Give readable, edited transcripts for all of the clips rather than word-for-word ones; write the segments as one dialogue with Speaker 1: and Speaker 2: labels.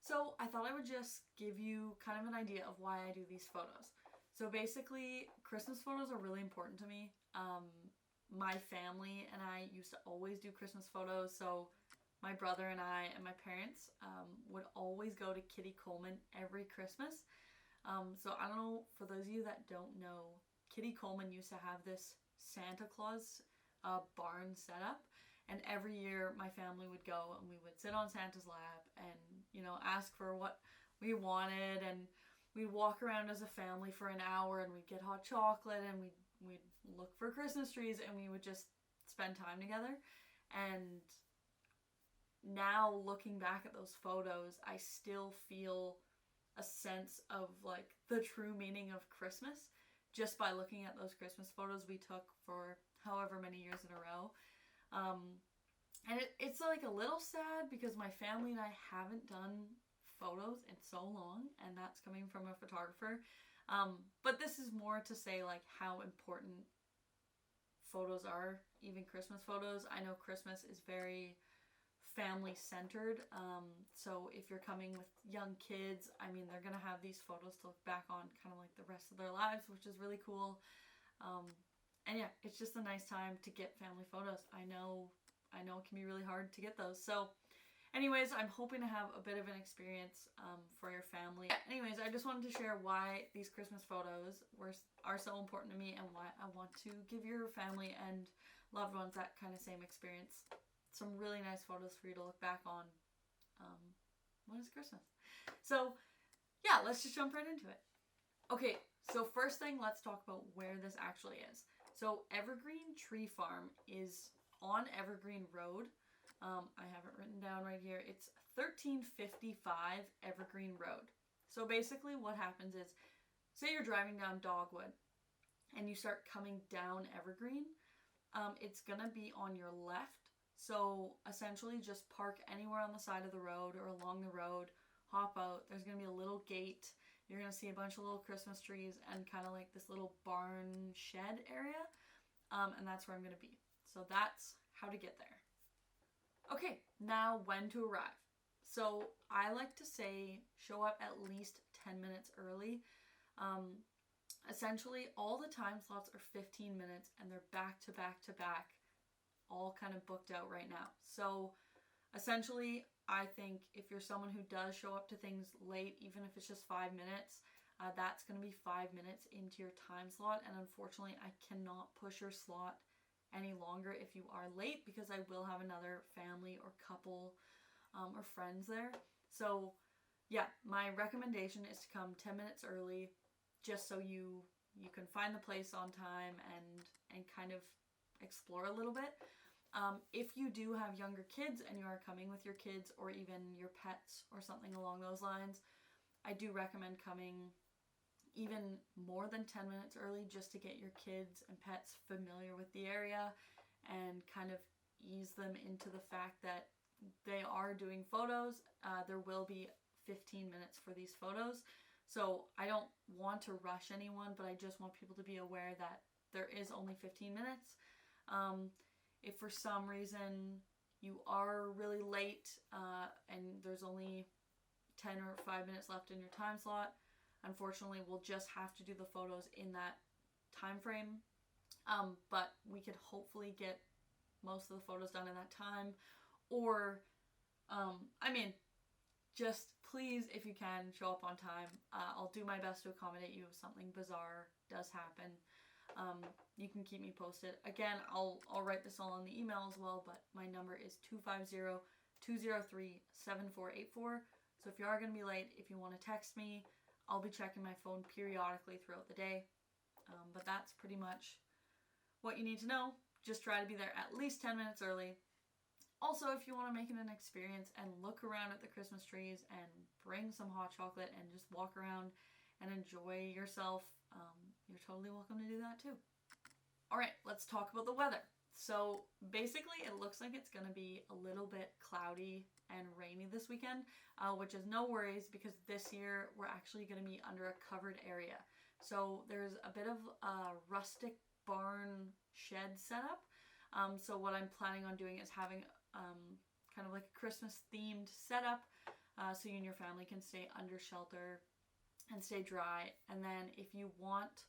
Speaker 1: So I thought I would just give you kind of an idea of why I do these photos. So basically, Christmas photos are really important to me. My family and I used to always do Christmas photos. So my brother and I and my parents would always go to Kitty Coleman every Christmas. So I don't know, for those of you that don't know, Kitty Coleman used to have this Santa Claus barn set up. And every year my family would go and we would sit on Santa's lap and, ask for what we wanted. And we'd walk around as a family for an hour and we'd get hot chocolate and we'd look for Christmas trees and we would just spend time together. And now looking back at those photos, I still feel a sense of like the true meaning of Christmas just by looking at those Christmas photos we took for however many years in a row. And it's like a little sad because my family and I haven't done photos in so long, and that's coming from a photographer. But this is more to say like how important photos are, even Christmas photos. I know Christmas is very family centered. So if you're coming with young kids, I mean, they're gonna have these photos to look back on kind of like the rest of their lives, which is really cool. And yeah, it's just a nice time to get family photos. I know it can be really hard to get those. So anyways, I'm hoping to have a bit of an experience for your family. Anyways, I just wanted to share why these Christmas photos are so important to me and why I want to give your family and loved ones that kind of same experience. Some really nice photos for you to look back on when it's Christmas. So yeah, let's just jump right into it. Okay, so first thing, let's talk about where this actually is. So Evergreen Tree Farm is on Evergreen Road. I have it written down right here. It's 1355 Evergreen Road. So basically what happens is, say you're driving down Dogwood and you start coming down Evergreen, it's gonna be on your left. So essentially just park anywhere on the side of the road or along the road, hop out. There's gonna be a little gate. You're gonna see a bunch of little Christmas trees and kind of like this little barn shed area. And that's where I'm gonna be. So that's how to get there. Okay, now when to arrive. So I like to say show up at least 10 minutes early. Essentially all the time slots are 15 minutes and they're back to back to back, all kind of booked out right now. So essentially I think if you're someone who does show up to things late, even if it's just 5 minutes, that's going to be 5 minutes into your time slot. And unfortunately I cannot push your slot any longer if you are late because I will have another family or couple or friends there. So yeah, my recommendation is to come 10 minutes early just so you can find the place on time and kind of explore a little bit. If you do have younger kids and you are coming with your kids or even your pets or something along those lines, I do recommend coming even more than 10 minutes early just to get your kids and pets familiar with the area and kind of ease them into the fact that they are doing photos. There will be 15 minutes for these photos. So I don't want to rush anyone, but I just want people to be aware that there is only 15 minutes. If for some reason you are really late and there's only 10 or 5 minutes left in your time slot, unfortunately we'll just have to do the photos in that time frame. But we could hopefully get most of the photos done in that time. Or, just please, if you can, show up on time. I'll do my best to accommodate you if something bizarre does happen. You can keep me posted. Again, I'll write this all in the email as well, but my number is 250-203-7484. So if you are going to be late, if you want to text me, I'll be checking my phone periodically throughout the day. But that's pretty much what you need to know. Just try to be there at least 10 minutes early. Also, if you want to make it an experience and look around at the Christmas trees and bring some hot chocolate and just walk around and enjoy yourself, you're totally welcome to do that too. Alright, let's talk about the weather. So basically it looks like it's going to be a little bit cloudy and rainy this weekend, which is no worries because this year we're actually going to be under a covered area. So there's a bit of a rustic barn shed setup. So what I'm planning on doing is having kind of like a Christmas themed setup. so you and your family can stay under shelter and stay dry. And then if you want,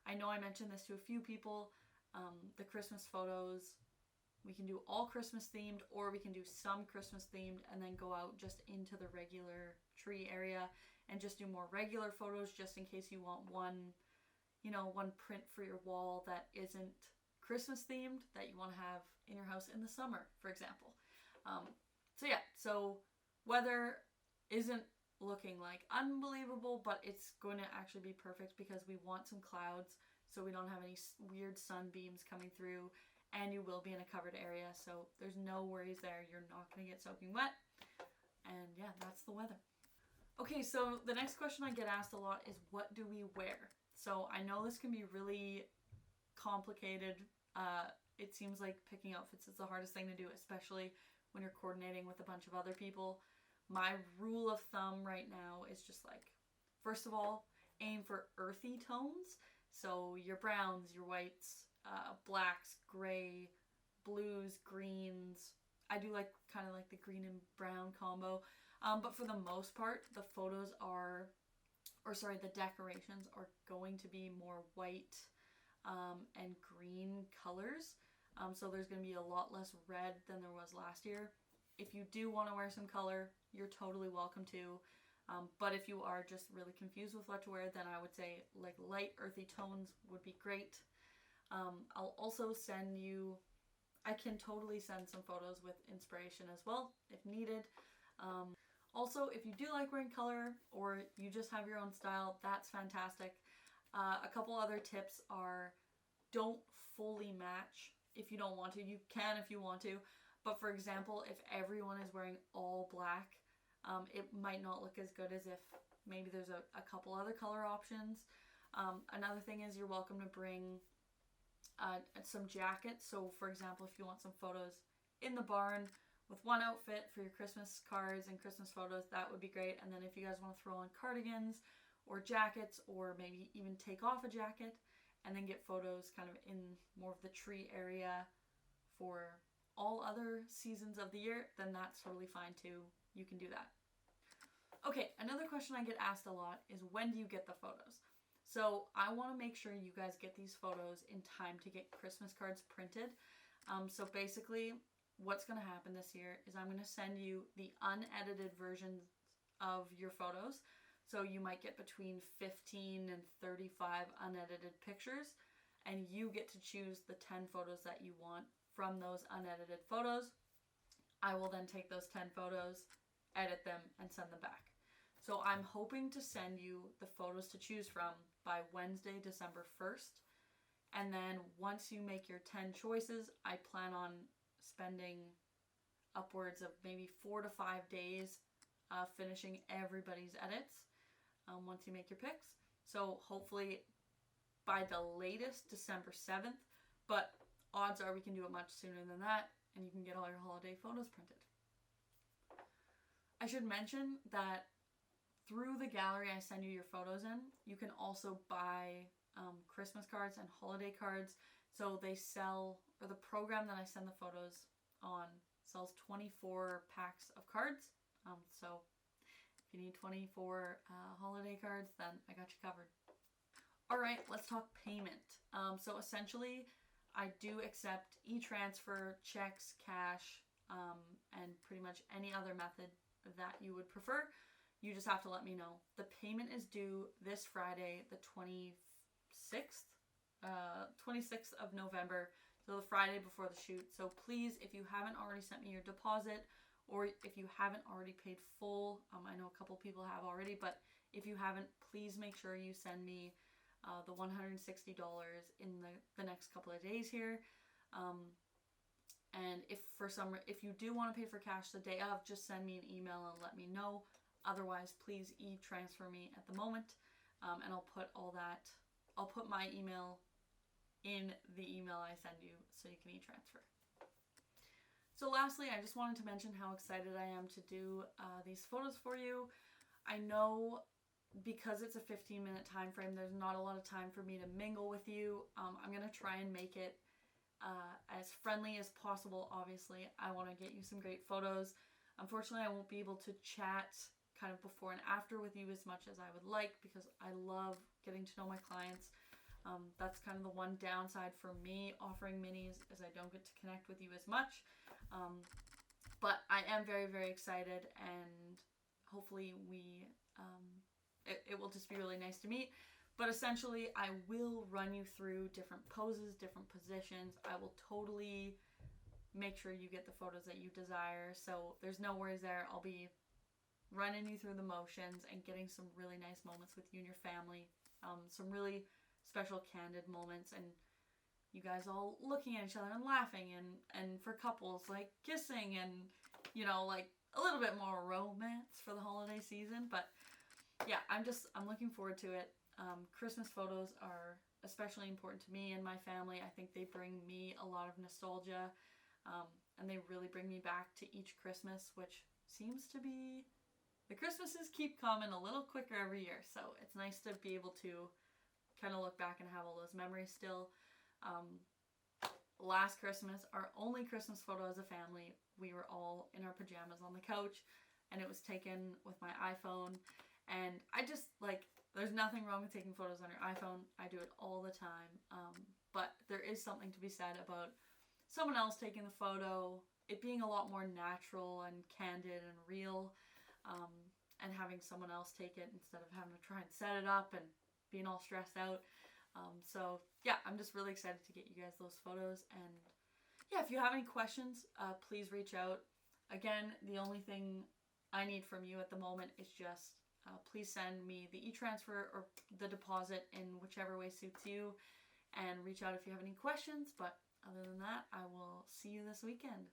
Speaker 1: I know I mentioned this to a few people, the Christmas photos, we can do all Christmas themed, or we can do some Christmas themed and then go out just into the regular tree area and just do more regular photos, just in case you want one print for your wall that isn't Christmas themed, that you want to have in your house in the summer, for example. So weather isn't looking like unbelievable, but it's going to actually be perfect because we want some clouds so we don't have any weird sunbeams coming through, and you will be in a covered area, so there's no worries there. You're not going to get soaking wet. And yeah, that's the weather. Okay, so the next question I get asked a lot is, what do we wear? So I know this can be really complicated. It seems like picking outfits is the hardest thing to do, especially when you're coordinating with a bunch of other people. My rule of thumb right now is just like, first of all, aim for earthy tones. So your browns, your whites, blacks, gray, blues, greens. I do like kind of like the green and brown combo. But for the most part, the decorations are going to be more white and green colors. So there's going to be a lot less red than there was last year. If you do want to wear some color, you're totally welcome to. But if you are just really confused with what to wear, then I would say like light earthy tones would be great. I'll also I can totally send some photos with inspiration as well if needed. Also, if you do like wearing color or you just have your own style, that's fantastic. A couple other tips are, don't fully match if you don't want to. You can if you want to. But for example, if everyone is wearing all black, it might not look as good as if maybe there's a couple other color options. Another thing is, you're welcome to bring some jackets. So for example, if you want some photos in the barn with one outfit for your Christmas cards and Christmas photos, that would be great. And then if you guys want to throw on cardigans or jackets, or maybe even take off a jacket and then get photos kind of in more of the tree area for all other seasons of the year, then that's totally fine too. You can do that. Okay, another question I get asked a lot is, when do you get the photos? So I want to make sure you guys get these photos in time to get Christmas cards printed. So basically, what's going to happen this year is I'm going to send you the unedited versions of your photos. So you might get between 15 and 35 unedited pictures, and you get to choose the 10 photos that you want from those unedited photos. I will then take those 10 photos, edit them, and send them back. So I'm hoping to send you the photos to choose from by Wednesday, December 1st. And then once you make your 10 choices, I plan on spending upwards of maybe 4 to 5 days finishing everybody's edits once you make your picks. So hopefully by the latest December 7th, but odds are we can do it much sooner than that, and you can get all your holiday photos printed. I should mention that through the gallery I send you your photos in, you can also buy Christmas cards and holiday cards. So they sell, or the program that I send the photos on sells 24 packs of cards. So if you need 24 holiday cards, then I got you covered. All right, let's talk payment. So essentially, I do accept e-transfer, checks, cash, and pretty much any other method that you would prefer. You just have to let me know. The payment is due this Friday, the 26th of November, so the Friday before the shoot. So please, if you haven't already sent me your deposit, or if you haven't already paid full, I know a couple people have already, but if you haven't, please make sure you send me the $160 in the next couple of days here. And if you do want to pay for cash the day of, just send me an email and let me know. Otherwise, please e-transfer me at the moment, and I'll put my email in the email I send you so you can e-transfer. So lastly, I just wanted to mention how excited I am to do these photos for you. I know because it's a 15-minute time frame, there's not a lot of time for me to mingle with you. I'm going to try and make it as friendly as possible. Obviously, I want to get you some great photos. Unfortunately, I won't be able to chat kind of before and after with you as much as I would like, because I love getting to know my clients. That's kind of the one downside for me offering minis, is I don't get to connect with you as much. But I am very, very excited, and hopefully it will just be really nice to meet. But essentially, I will run you through different poses, different positions. I will totally make sure you get the photos that you desire. So there's no worries there. I'll be running you through the motions and getting some really nice moments with you and your family. Some really special candid moments, and you guys all looking at each other and laughing, and for couples, like kissing, and like a little bit more romance for the holiday season. But yeah, I'm looking forward to it. Christmas photos are especially important to me and my family. I think they bring me a lot of nostalgia, and they really bring me back to each Christmas, which seems to be, the Christmases keep coming a little quicker every year. So it's nice to be able to kind of look back and have all those memories still. Last Christmas, our only Christmas photo as a family, we were all in our pajamas on the couch, and it was taken with my iPhone. And I just, there's nothing wrong with taking photos on your iPhone. I do it all the time. But there is something to be said about someone else taking the photo, it being a lot more natural and candid and real, and having someone else take it instead of having to try and set it up and being all stressed out. So yeah, I'm just really excited to get you guys those photos. And yeah, if you have any questions, please reach out. Again, the only thing I need from you at the moment is just please send me the e-transfer or the deposit in whichever way suits you, and reach out if you have any questions. But other than that, I will see you this weekend.